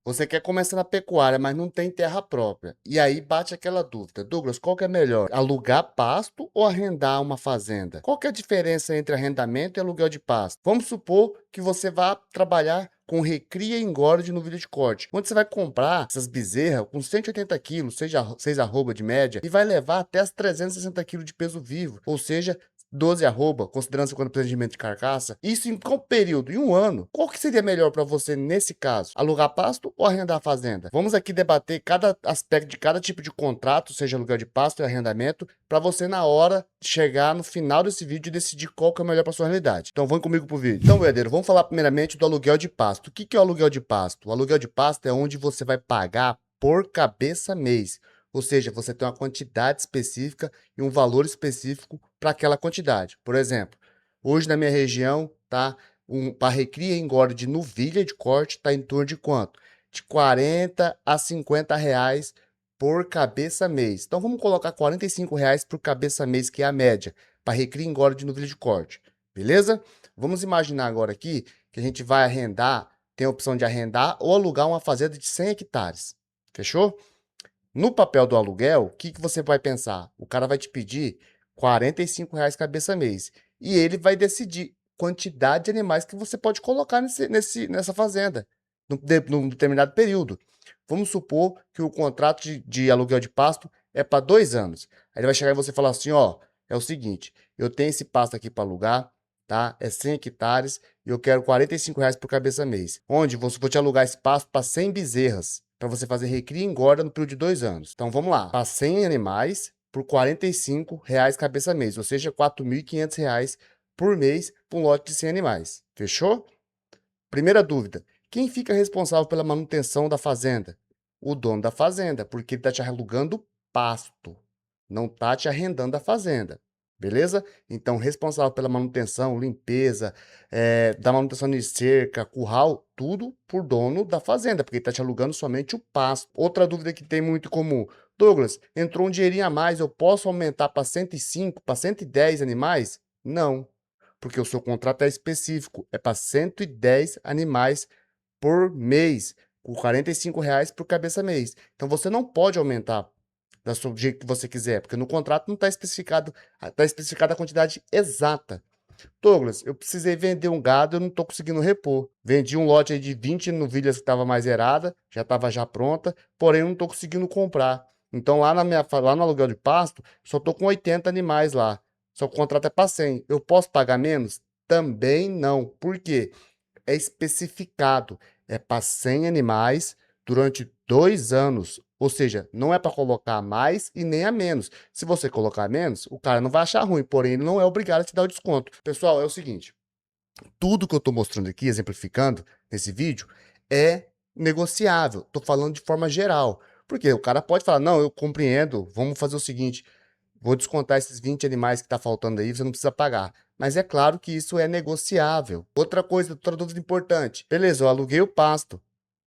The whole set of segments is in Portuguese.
Você quer começar na pecuária, mas não tem terra própria. E aí bate aquela dúvida. Douglas, qual que é melhor? Alugar pasto ou arrendar uma fazenda? Qual que é a diferença entre arrendamento e aluguel de pasto? Vamos supor que você vá trabalhar com recria e engorde no vídeo de corte, onde você vai comprar essas bezerras com 180 quilos, seja 6 arroba de média, e vai levar até as 360 quilos de peso vivo, ou seja, 12 arroba, considerando 50% de carcaça. Isso em qual período? Em um ano. Qual que seria melhor para você nesse caso? Alugar pasto ou arrendar a fazenda? Vamos aqui debater cada aspecto de cada tipo de contrato, seja aluguel de pasto e arrendamento, para você na hora chegar no final desse vídeo e decidir qual que é o melhor para sua realidade. Então vem comigo pro vídeo. Então, Herdeiro, vamos falar primeiramente do aluguel de pasto. O que que é o aluguel de pasto? O aluguel de pasto é onde você vai pagar por cabeça mês. Ou seja, você tem uma quantidade específica e um valor específico para aquela quantidade. Por exemplo, hoje na minha região, tá? Para recria e engorde de novilha de corte está em torno de quanto? De 40 a 50 reais por cabeça mês. Então vamos colocar 45 reais por cabeça mês, que é a média, para recria e engorde de novilha de corte. Beleza? Vamos imaginar agora aqui que a gente vai arrendar, tem a opção de arrendar ou alugar uma fazenda de 100 hectares. Fechou? No papel do aluguel, o que que você vai pensar? O cara vai te pedir 45 reais cabeça mês. E ele vai decidir quantidade de animais que você pode colocar nessa fazenda, num determinado período. Vamos supor que o contrato de aluguel de pasto é para 2 anos. Aí ele vai chegar e você falar assim, ó, é o seguinte, eu tenho esse pasto aqui para alugar, tá? É 100 hectares e eu quero 45 reais por cabeça mês. Onde vou te alugar esse pasto para 100 bezerras, para você fazer recria e engorda no período de 2 anos. Então vamos lá, para 100 animais por 45 reais cabeça mês, ou seja, 4.500 reais por mês para um lote de 100 animais. Fechou? Primeira dúvida, quem fica responsável pela manutenção da fazenda? O dono da fazenda, porque ele está te alugando pasto, não está te arrendando a fazenda. Beleza? Então, responsável pela manutenção, limpeza, da manutenção de cerca, curral, tudo por dono da fazenda, porque ele está te alugando somente o pasto. Outra dúvida que tem muito comum. Douglas, entrou um dinheirinho a mais, eu posso aumentar para 105, para 110 animais? Não, porque o seu contrato é específico, é para 110 animais por mês, com 45 reais por cabeça mês. Então você não pode aumentar do jeito que você quiser, porque no contrato não está especificada a quantidade exata. Douglas, eu precisei vender um gado, eu não estou conseguindo repor. Vendi um lote aí de 20 novilhas que estava mais errada, já estava já pronta, porém eu não estou conseguindo comprar. Então lá no aluguel de pasto, só estou com 80 animais lá. Só que o contrato é para 100. Eu posso pagar menos? Também não. Por quê? É especificado. É para 100 animais durante 2 anos. Ou seja, não é para colocar a mais e nem a menos. Se você colocar menos, o cara não vai achar ruim, porém ele não é obrigado a te dar o desconto. Pessoal, é o seguinte, tudo que eu estou mostrando aqui, exemplificando nesse vídeo, é negociável. Estou falando de forma geral. Porque o cara pode falar, não, eu compreendo, vamos fazer o seguinte, vou descontar esses 20 animais que está faltando aí, você não precisa pagar. Mas é claro que isso é negociável. Outra coisa, outra dúvida importante. Beleza, eu aluguei o pasto.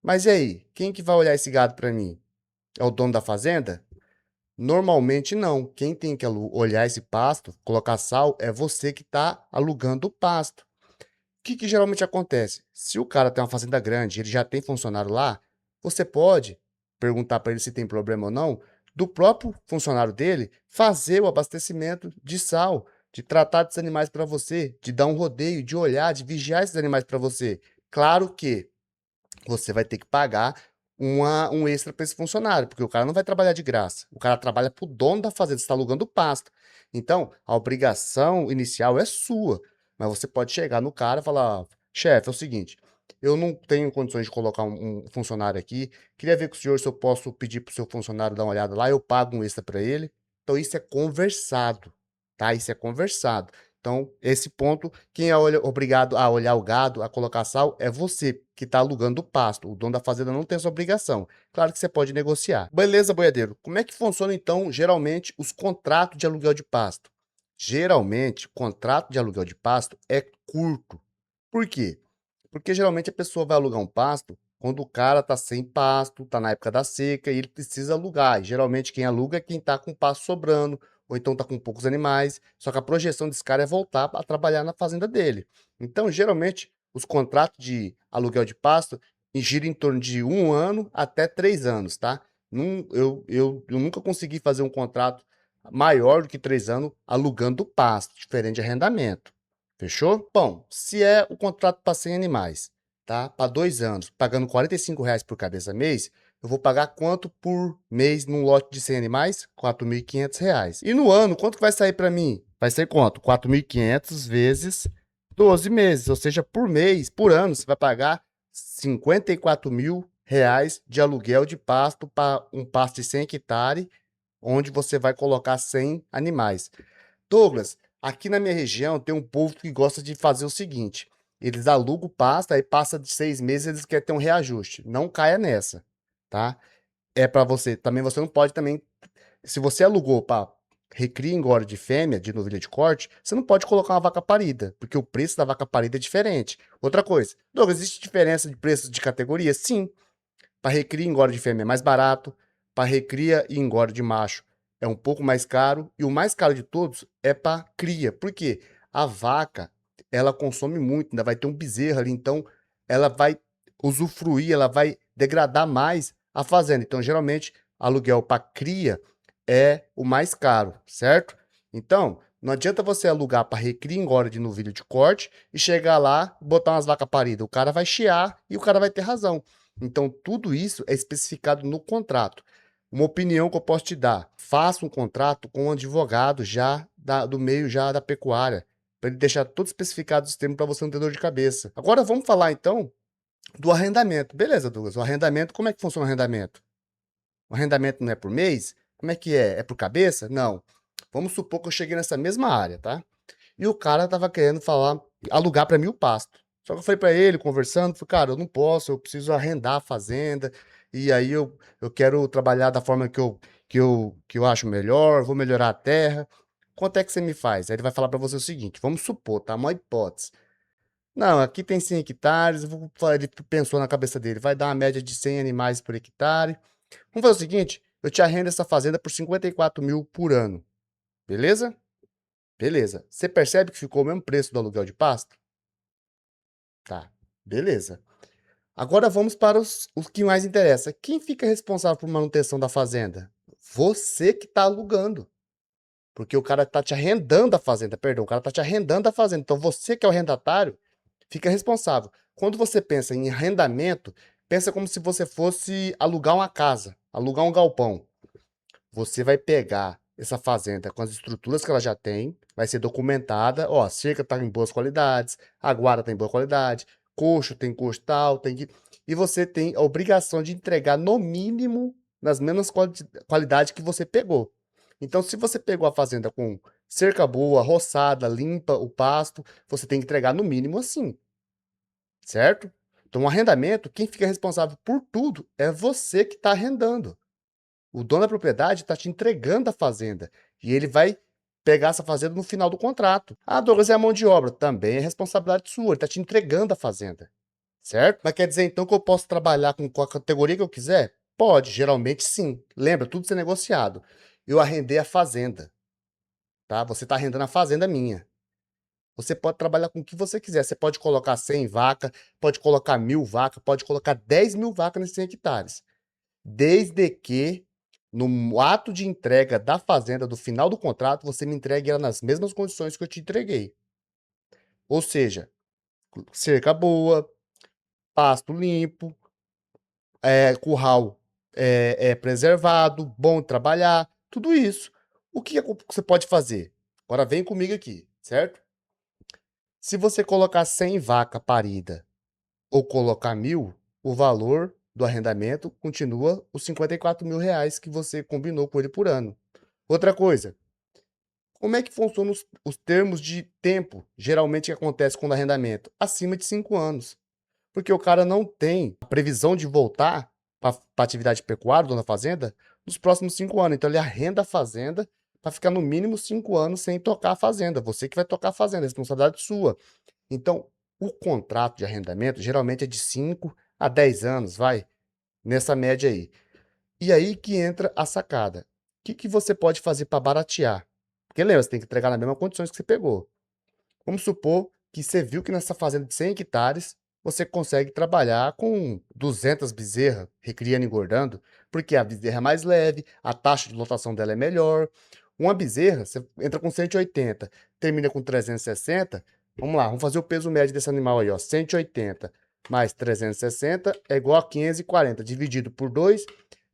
Mas e aí? Quem que vai olhar esse gado para mim? É o dono da fazenda? Normalmente não. Quem tem que olhar esse pasto, colocar sal, é você que está alugando o pasto. O que que geralmente acontece? Se o cara tem uma fazenda grande, ele já tem funcionário lá, você pode perguntar para ele se tem problema ou não, do próprio funcionário dele fazer o abastecimento de sal, de tratar desses animais para você, de dar um rodeio, de olhar, de vigiar esses animais para você. Claro que você vai ter que pagar um extra para esse funcionário, porque o cara não vai trabalhar de graça. O cara trabalha para o dono da fazenda, você está alugando o pasto. Então, a obrigação inicial é sua, mas você pode chegar no cara e falar: chefe, é o seguinte, eu não tenho condições de colocar um funcionário aqui, queria ver com o senhor se eu posso pedir para o seu funcionário dar uma olhada lá, eu pago um extra para ele. Então, isso é conversado, tá? Isso é conversado. Então, esse ponto, quem é obrigado a olhar o gado, a colocar sal, é você que está alugando o pasto. O dono da fazenda não tem essa obrigação. Claro que você pode negociar. Beleza, boiadeiro. Como é que funciona, então, geralmente, os contratos de aluguel de pasto? Geralmente, o contrato de aluguel de pasto é curto. Por quê? Porque geralmente a pessoa vai alugar um pasto quando o cara está sem pasto, está na época da seca e ele precisa alugar. E geralmente quem aluga é quem está com pasto sobrando, ou então está com poucos animais. Só que a projeção desse cara é voltar a trabalhar na fazenda dele. Então, geralmente, os contratos de aluguel de pasto e gira em torno de 1 ano até 3 anos, tá? Eu nunca consegui fazer um contrato maior do que 3 anos alugando pasto, diferente de arrendamento. Fechou? Bom, se é o contrato para 100 animais, tá? Para 2 anos, pagando R$ 45 por cabeça mês, eu vou pagar quanto por mês num lote de 100 animais? R$ 4.500. E no ano, quanto que vai sair para mim? Vai ser quanto? 4.500 vezes 12 meses, ou seja, por mês, por ano, você vai pagar R$ 54.000 de aluguel de pasto para um pasto de 100 hectares, onde você vai colocar 100 animais. Douglas, aqui na minha região tem um povo que gosta de fazer o seguinte: eles alugam o pasto, aí passa de 6 meses, eles querem ter um reajuste. Não caia nessa, tá? É para você. Também você não pode também. Se você alugou para recria e engorda de fêmea, de novilha de corte, você não pode colocar uma vaca parida, porque o preço da vaca parida é diferente. Outra coisa, Douglas, existe diferença de preços de categoria? Sim. Para recria e engorda de fêmea é mais barato, para recria e engorda de macho é um pouco mais caro, e o mais caro de todos é para cria. Por quê? A vaca, ela consome muito, ainda vai ter um bezerro ali, então ela vai usufruir, ela vai degradar mais a fazenda. Então, geralmente, aluguel para cria é o mais caro, certo? Então, não adianta você alugar para recria e engorda de novilho de corte e chegar lá, botar umas vacas paridas. O cara vai chiar e o cara vai ter razão. Então, tudo isso é especificado no contrato. Uma opinião que eu posso te dar: faça um contrato com um advogado já do meio já da pecuária, para ele deixar tudo especificado os termos para você não ter dor de cabeça. Agora vamos falar então do arrendamento. Beleza, Douglas, o arrendamento, como é que funciona o arrendamento? O arrendamento não é por mês? Como é que é? É por cabeça? Não. Vamos supor que eu cheguei nessa mesma área, tá? E o cara tava querendo alugar para mim o pasto. Só que eu falei para ele, conversando, falei, cara, eu não posso, eu preciso arrendar a fazenda, e aí eu quero trabalhar da forma que eu acho melhor, vou melhorar a terra. Quanto é que você me faz? Aí ele vai falar para você o seguinte: vamos supor, tá? Uma hipótese. Não, aqui tem 100 hectares, ele pensou na cabeça dele, vai dar uma média de 100 animais por hectare. Vamos fazer o seguinte: eu te arrendo essa fazenda por 54.000 por ano, beleza? Beleza. Você percebe que ficou o mesmo preço do aluguel de pasto? Tá, beleza. Agora vamos para os que mais interessa. Quem fica responsável por manutenção da fazenda? Você que está alugando. Porque o cara está te arrendando a fazenda, perdão, o cara está te arrendando a fazenda. Então você que é o arrendatário, fica responsável. Quando você pensa em arrendamento, pensa como se você fosse alugar uma casa, alugar um galpão. Você vai pegar essa fazenda com as estruturas que ela já tem, vai ser documentada, ó, a cerca está em boas qualidades, a guarda está em boa qualidade, coxo tem coxo tal, tem que... E você tem a obrigação de entregar no mínimo nas mesmas qualidades que você pegou. Então, se você pegou a fazenda com cerca boa, roçada, limpa o pasto, você tem que entregar no mínimo assim, certo? Então, o arrendamento, quem fica responsável por tudo é você que está arrendando. O dono da propriedade está te entregando a fazenda e ele vai pegar essa fazenda no final do contrato. Ah, Douglas, é a mão de obra. Também é responsabilidade sua. Ele está te entregando a fazenda, certo? Mas quer dizer então que eu posso trabalhar com a categoria que eu quiser? Pode, geralmente sim. Lembra, tudo isso é negociado. Eu arrendei a fazenda, tá? Você está arrendando a fazenda minha. Você pode trabalhar com o que você quiser. Você pode colocar 100 vacas, pode colocar 1.000 vacas, pode colocar 10.000 vacas nesses 100 hectares. Desde que no ato de entrega da fazenda, do final do contrato, você me entregue ela nas mesmas condições que eu te entreguei. Ou seja, cerca boa, pasto limpo, curral preservado, bom de trabalhar, tudo isso. O que você pode fazer? Agora vem comigo aqui, certo? Se você colocar 100 vaca parida ou colocar 1.000, o valor do arrendamento continua os R$ 54.000 que você combinou com ele por ano. Outra coisa, como é que funcionam os termos de tempo, geralmente que acontece com o arrendamento? Acima de 5 anos. Porque o cara não tem a previsão de voltar para a atividade pecuária, dono da fazenda, nos próximos 5 anos. Então ele arrenda a fazenda para ficar no mínimo 5 anos sem tocar a fazenda. Você que vai tocar a fazenda, responsabilidade sua. Então, o contrato de arrendamento geralmente é de 5 a 10 anos, vai, nessa média aí. E aí que entra a sacada. O que você pode fazer para baratear? Porque lembra, você tem que entregar nas mesmas condições que você pegou. Vamos supor que você viu que nessa fazenda de 100 hectares, você consegue trabalhar com 200 bezerras, recriando e engordando, porque a bezerra é mais leve, a taxa de lotação dela é melhor. Uma bezerra, você entra com 180, termina com 360, vamos lá, vamos fazer o peso médio desse animal aí, ó, 180 mais 360 é igual a 540, dividido por 2,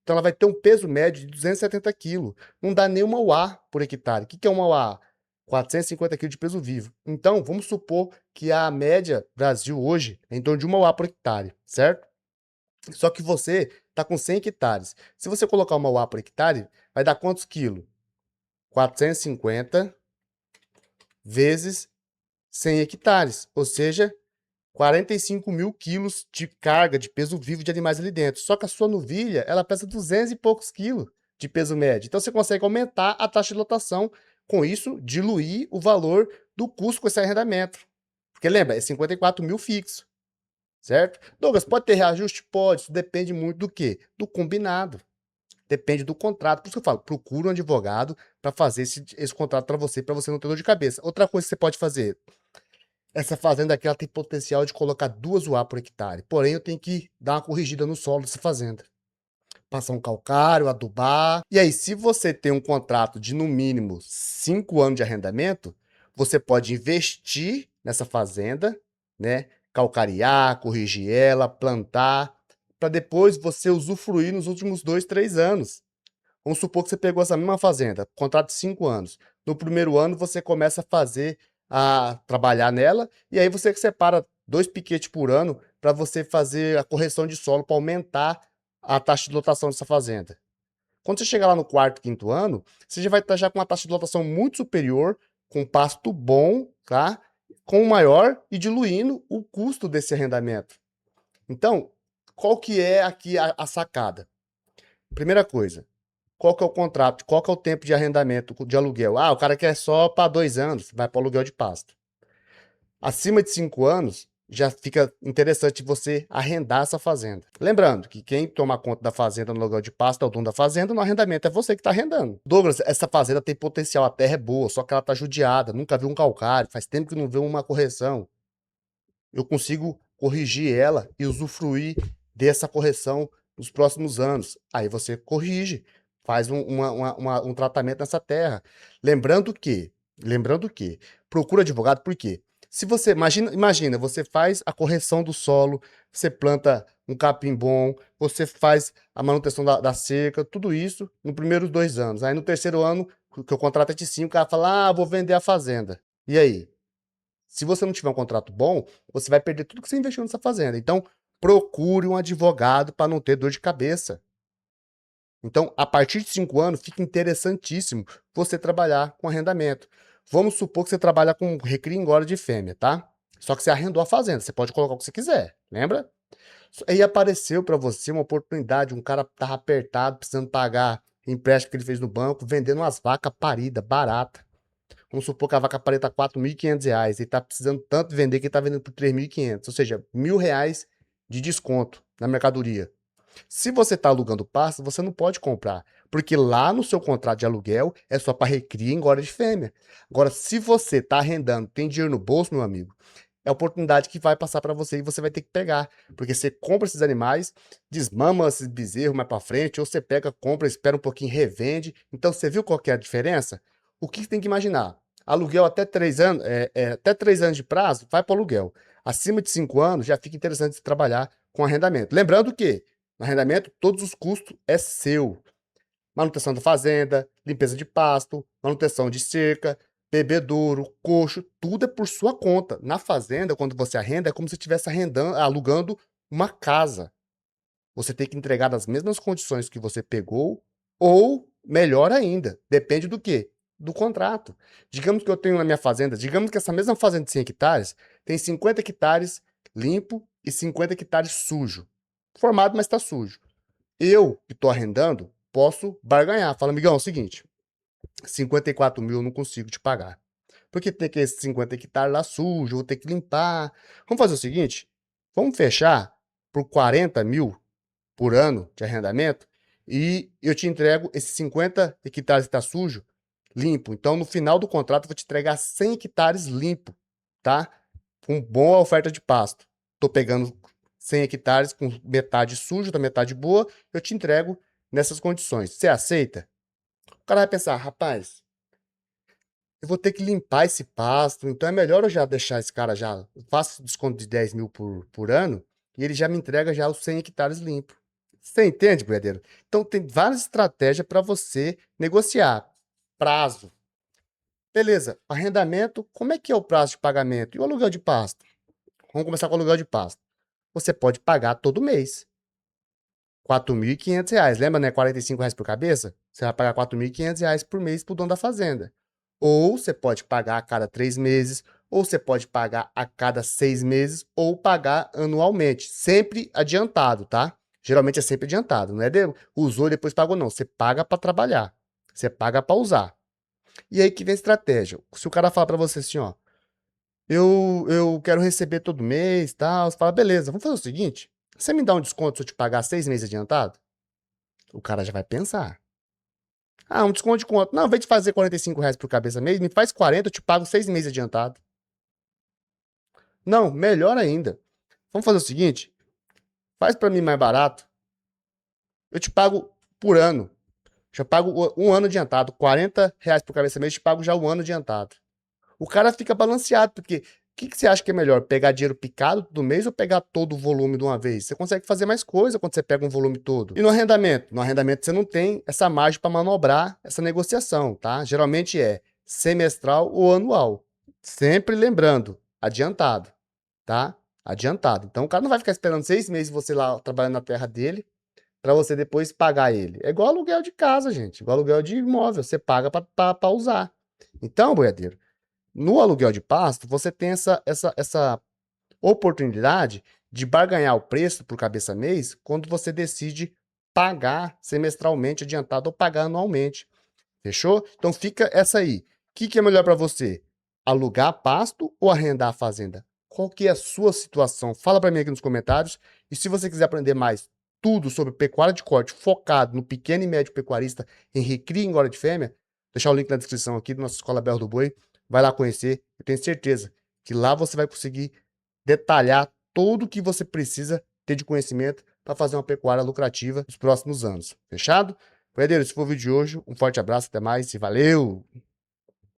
então ela vai ter um peso médio de 270 quilos. Não dá nem uma UA por hectare. O que é uma UA? 450 quilos de peso vivo. Então, vamos supor que a média Brasil hoje é em torno de uma UA por hectare, certo? Só que você está com 100 hectares. Se você colocar uma UA por hectare, vai dar quantos quilos? 450 vezes 100 hectares, ou seja, 45 mil quilos de carga, de peso vivo de animais ali dentro. Só que a sua novilha, ela pesa 200 e poucos quilos de peso médio. Então, você consegue aumentar a taxa de lotação. Com isso, diluir o valor do custo com esse arrendamento. Porque lembra, é 54 mil fixo, certo? Douglas, pode ter reajuste? Pode. Isso depende muito do quê? Do combinado. Depende do contrato. Por isso que eu falo, procura um advogado para fazer esse contrato para você não ter dor de cabeça. Outra coisa que você pode fazer, essa fazenda aqui ela tem potencial de colocar 2 UA por hectare. Porém, eu tenho que dar uma corrigida no solo dessa fazenda. Passar um calcário, adubar. E aí, se você tem um contrato de no mínimo 5 anos de arrendamento, você pode investir nessa fazenda, né? Calcariar, corrigir ela, plantar, para depois você usufruir nos últimos 2, 3 anos. Vamos supor que você pegou essa mesma fazenda, contrato de 5 anos. No primeiro ano, você começa a trabalhar nela, e aí você separa 2 piquetes por ano para você fazer a correção de solo para aumentar a taxa de lotação dessa fazenda. Quando você chegar lá no quarto, quinto ano, você já vai estar já com uma taxa de lotação muito superior, com pasto bom, tá? Com maior e diluindo o custo desse arrendamento. Então, qual que é aqui a sacada? Primeira coisa, qual que é o contrato? Qual que é o tempo de arrendamento de aluguel? Ah, o cara quer só para 2 anos, vai para o aluguel de pasto. Acima de 5 anos, já fica interessante você arrendar essa fazenda. Lembrando que quem toma conta da fazenda no aluguel de pasto é o dono da fazenda, no arrendamento é você que está arrendando. Douglas, essa fazenda tem potencial, a terra é boa, só que ela está judiada, nunca viu um calcário, faz tempo que não vê uma correção. Eu consigo corrigir ela e usufruir dessa correção nos próximos anos. Aí você corrige, faz um tratamento nessa terra. Lembrando que, procura advogado, por quê? Se você, imagina, você faz a correção do solo, você planta um capim bom, você faz a manutenção da cerca, tudo isso nos primeiros 2 anos. Aí no terceiro ano, que o contrato é de 5, o cara fala, vou vender a fazenda. E aí? Se você não tiver um contrato bom, você vai perder tudo que você investiu nessa fazenda. Então, procure um advogado para não ter dor de cabeça. Então, a partir de 5 anos, fica interessantíssimo você trabalhar com arrendamento. Vamos supor que você trabalha com recria e engorda de fêmea, tá? Só que você arrendou a fazenda, você pode colocar o que você quiser, lembra? Aí apareceu para você uma oportunidade, um cara tava apertado, precisando pagar empréstimo que ele fez no banco, vendendo umas vacas paridas, barata. Vamos supor que a vaca pareta tá R$ 4.500 e tá precisando tanto vender que ele tá vendendo por 3.500, ou seja, R$ 1.000 de desconto na mercadoria. Se você está alugando pasto, você não pode comprar, porque lá no seu contrato de aluguel é só para recria e engorda de fêmea. Agora, se você está arrendando, tem dinheiro no bolso, meu amigo, é a oportunidade que vai passar para você e você vai ter que pegar, porque você compra esses animais, desmama esses bezerros mais para frente, ou você pega, compra, espera um pouquinho, revende. Então, você viu qual que é a diferença? O que você tem que imaginar? Aluguel até 3 anos, até 3 anos de prazo, vai para o aluguel. Acima de 5 anos, já fica interessante trabalhar com arrendamento. Lembrando que no arrendamento, todos os custos é seu. Manutenção da fazenda, limpeza de pasto, manutenção de cerca, bebedouro, coxo, tudo é por sua conta. Na fazenda, quando você arrenda, é como se estivesse alugando uma casa. Você tem que entregar nas mesmas condições que você pegou, ou melhor ainda, depende do quê? Do contrato. Digamos que eu tenho na minha fazenda, digamos que essa mesma fazenda de 100 hectares tem 50 hectares limpo e 50 hectares sujo. Formado, mas está sujo. Eu, que estou arrendando, posso barganhar. Fala, amigão, é o seguinte, 54 mil eu não consigo te pagar. Porque tem que esses 50 hectares lá sujo, vou ter que limpar. Vamos fazer o seguinte, vamos fechar por 40 mil por ano de arrendamento e eu te entrego esses 50 hectares que está sujo, limpo. Então, no final do contrato, eu vou te entregar 100 hectares limpo, tá? Com boa oferta de pasto. tô pegando 100 hectares com metade sujo, da metade boa, eu te entrego nessas condições. Você aceita? O cara vai pensar, rapaz, eu vou ter que limpar esse pasto, então é melhor eu já deixar esse cara já, faço desconto de 10 mil por ano, e ele já me entrega já os 100 hectares limpos. Você entende, Boiadeiro? Então tem várias estratégias para você negociar. Prazo. Beleza, arrendamento, como é que é o prazo de pagamento? E o aluguel de pasto? Vamos começar com o aluguel de pasto. Você pode pagar todo mês. R$ 4.500. Lembra, né? R$ 45 por cabeça? Você vai pagar R$ 4.500 por mês pro dono da fazenda. Ou você pode pagar a cada 3 meses, ou você pode pagar a cada 6 meses, ou pagar anualmente. Sempre adiantado, tá? Geralmente é sempre adiantado. Não é usou e depois pagou, não. Você paga para trabalhar. Você paga para usar. E aí que vem a estratégia. Se o cara falar para você assim, ó, eu quero receber todo mês, tal, você fala, beleza, vamos fazer o seguinte, você me dá um desconto se eu te pagar 6 meses adiantado? O cara já vai pensar. Ah, um desconto de quanto? Não, ao invés de fazer R$ 45 por cabeça mês, me faz 40, eu te pago 6 meses adiantado. Não, melhor ainda. Vamos fazer o seguinte, faz para mim mais barato, eu te pago por ano. Já pago um ano adiantado, R$ 40 por cabeça mês, eu te pago já um ano adiantado. O cara fica balanceado, porque o que você acha que é melhor? Pegar dinheiro picado todo mês ou pegar todo o volume de uma vez? Você consegue fazer mais coisa quando você pega um volume todo. E no arrendamento? No arrendamento você não tem essa margem para manobrar essa negociação, tá? Geralmente é semestral ou anual. Sempre lembrando, adiantado, tá? Adiantado. Então o cara não vai ficar esperando 6 meses você lá trabalhando na terra dele para você depois pagar ele. É igual aluguel de casa, gente. Igual aluguel de imóvel. Você paga para usar. Então, boiadeiro, no aluguel de pasto, você tem essa oportunidade de barganhar o preço por cabeça mês quando você decide pagar semestralmente adiantado ou pagar anualmente. Fechou? Então fica essa aí. O que é melhor para você? Alugar pasto ou arrendar a fazenda? Qual que é a sua situação? Fala para mim aqui nos comentários. E se você quiser aprender mais tudo sobre pecuária de corte focado no pequeno e médio pecuarista em recria e engorda de fêmea, deixar o link na descrição aqui da nossa Escola Berro do Boi. Vai lá conhecer. Eu tenho certeza que lá você vai conseguir detalhar tudo o que você precisa ter de conhecimento para fazer uma pecuária lucrativa nos próximos anos. Fechado? Boiadeiro, esse foi o vídeo de hoje. Um forte abraço, até mais e valeu!